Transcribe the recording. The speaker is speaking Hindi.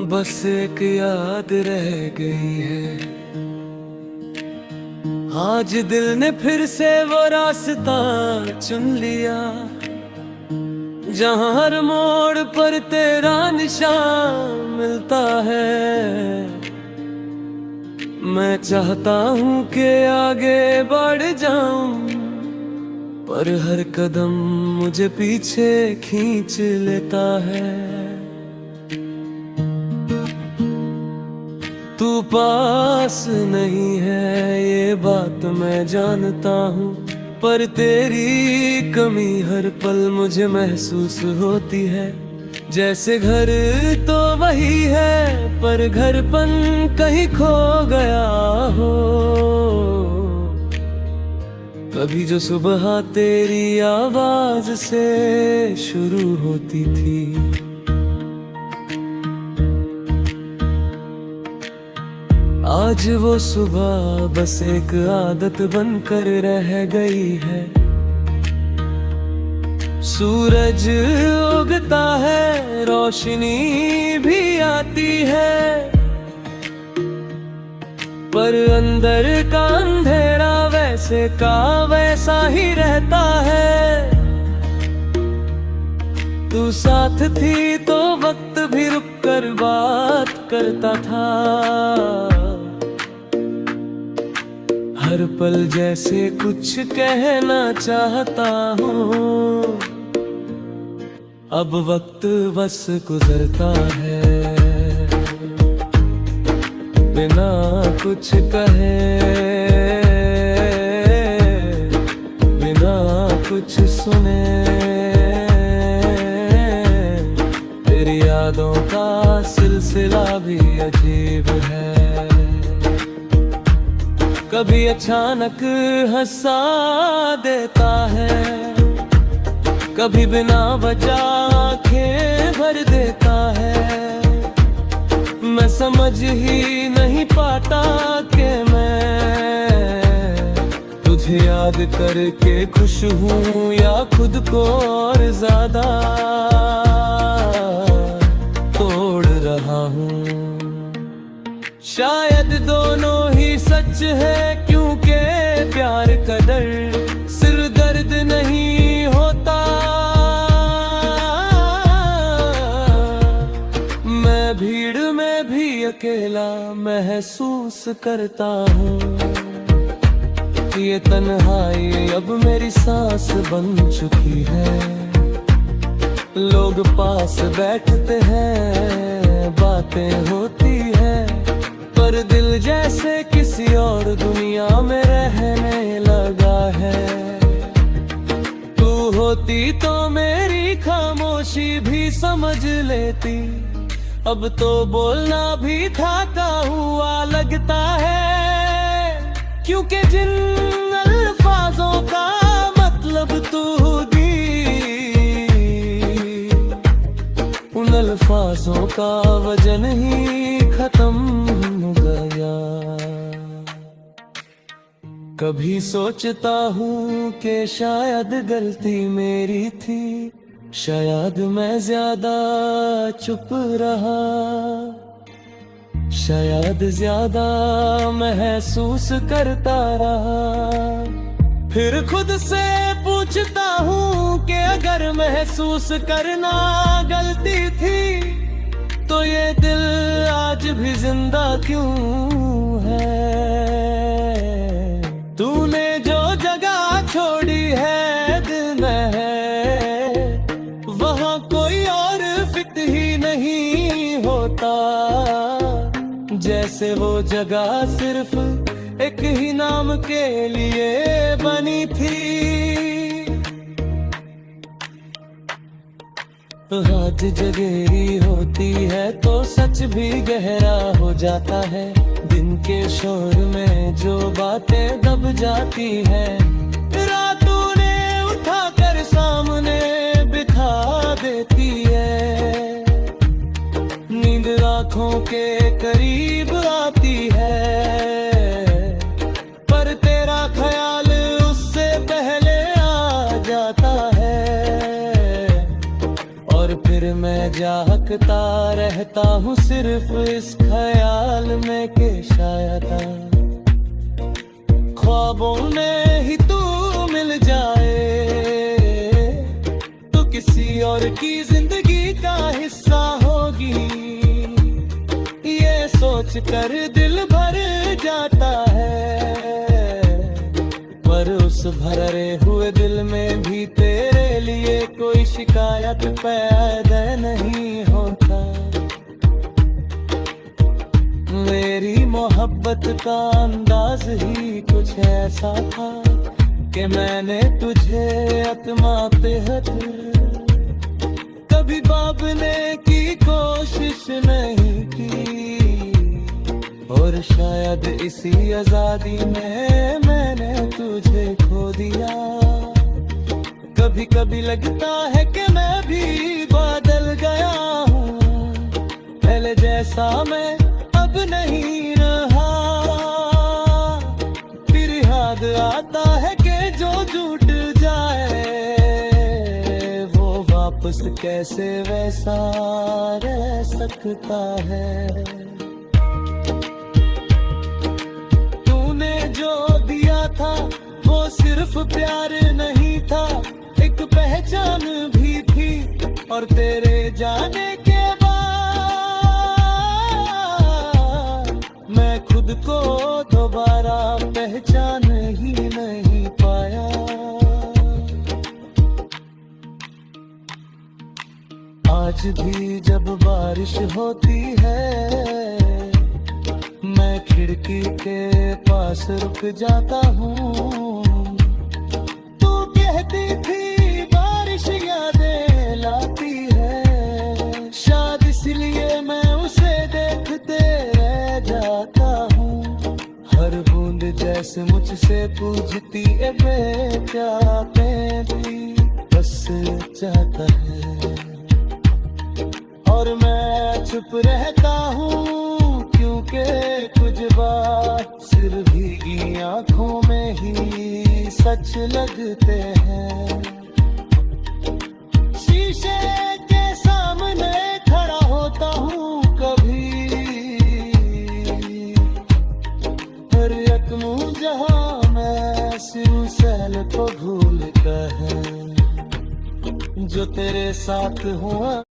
बस एक याद रह गई है। आज दिल ने फिर से वो रास्ता चुन लिया, जहां हर मोड़ पर तेरा निशान मिलता है। मैं चाहता हूँ कि आगे बढ़ जाऊं, पर हर कदम मुझे पीछे खींच लेता है। तू पास नहीं है ये बात मैं जानता हूँ, पर तेरी कमी हर पल मुझे महसूस होती है। जैसे घर तो वही है, पर घरपन कहीं खो गया हो। कभी जो सुबह तेरी आवाज से शुरू होती थी, आज वो सुबह बस एक आदत बनकर रह गई है। सूरज उगता है, रोशनी भी आती है, पर अंदर का अंधेरा वैसे का वैसा ही रहता है। तू साथ थी तो वक्त भी रुक कर बात करता था। हर पल जैसे कुछ कहना चाहता हूँ, अब वक्त बस गुजरता है बिना कुछ कहे, बिना कुछ सुने। तेरी यादों का सिलसिला भी अजीब है, कभी अचानक हंसा देता है, कभी बिना वजह आंखें भर देता है। मैं समझ ही नहीं पाता कि मैं तुझे याद करके खुश हूँ या खुद को और ज्यादा तोड़ रहा हूँ। शायद दोनों ही सच है, क्योंकि प्यार का दर्द सिर्फ दर्द नहीं होता। मैं भीड़ में भी अकेला महसूस करता हूँ। ये तन्हाई अब मेरी सांस बन चुकी है। लोग पास बैठते हैं, बातें होती है, पर दिल जैसे किसी और दुनिया में रहने लगा है। तू होती तो मेरी खामोशी भी समझ लेती, अब तो बोलना भी थाका हुआ लगता है। क्योंकि जिन अल्फाजों का मतलब तू दी, उन अल्फाजों का वजन ही खत्म हो गया। कभी सोचता हूँ कि शायद गलती मेरी थी, शायद मैं ज्यादा चुप रहा, शायद ज्यादा महसूस करता रहा। फिर खुद से पूछता हूँ कि अगर महसूस करना गलती थी, तो ये दिल आज भी जिंदा क्यों है। तूने जो जगह छोड़ी है दिल में है, वहाँ कोई और फिक्र ही नहीं होता। जैसे वो जगह सिर्फ एक ही नाम के लिए बनी थी। रात जगेरी होती है तो सच भी गहरा हो जाता है। दिन के शोर में जो बातें दब जाती है, रातों ने उठा कर सामने बिठा देती है। नींद आँखों के करीब आती है, पर तेरा ख्याल उससे पहले आ जाता है। और फिर मैं जागता रहता हूँ सिर्फ इस ख्याल में कि शायद ख्वाबों में ही तू मिल जाए तो किसी और की जिंदगी का हिस्सा होगी। ये सोच कर दिल भर जाता है, पर उस भरे हुए दिल में भी तेरे लिए कोई शिकायत पैदा नहीं होता। मेरी मोहब्बत का अंदाज ही कुछ ऐसा था कि मैंने तुझे अतमाते कभी बाबने की कोशिश नहीं की, और शायद इसी आजादी में मैंने तुझे खो दिया। कभी कभी लगता है कि मैं भी बदल गया हूँ, पहले जैसा मैं अब नहीं रहा। फिर याद आता है कि जो टूट जाए वो वापस कैसे वैसा रह सकता है। तूने जो दिया था वो सिर्फ प्यार नहीं था, एक पहचान भी थी, और तेरे जाने के मैं खुद को दोबारा पहचान ही नहीं पाया। आज भी जब बारिश होती है मैं खिड़की के पास रुक जाता हूँ। तू कहती थी बारिश यादें लाती है, शायद इसलिए मैं उसे देखते जाता हूँ। हर बूंद जैसे मुझसे पूछती है बेटा बेटी बस चाहता है, और मैं चुप रहता हूँ क्योंकि कुछ बात सिर्फ भीगी आंखों में ही सच लगते हैं। शीशे के सामने खड़ा होता हूँ कभी, जहाँ मैं सिर्फ सहल को भूल कर जो तेरे साथ हुआ।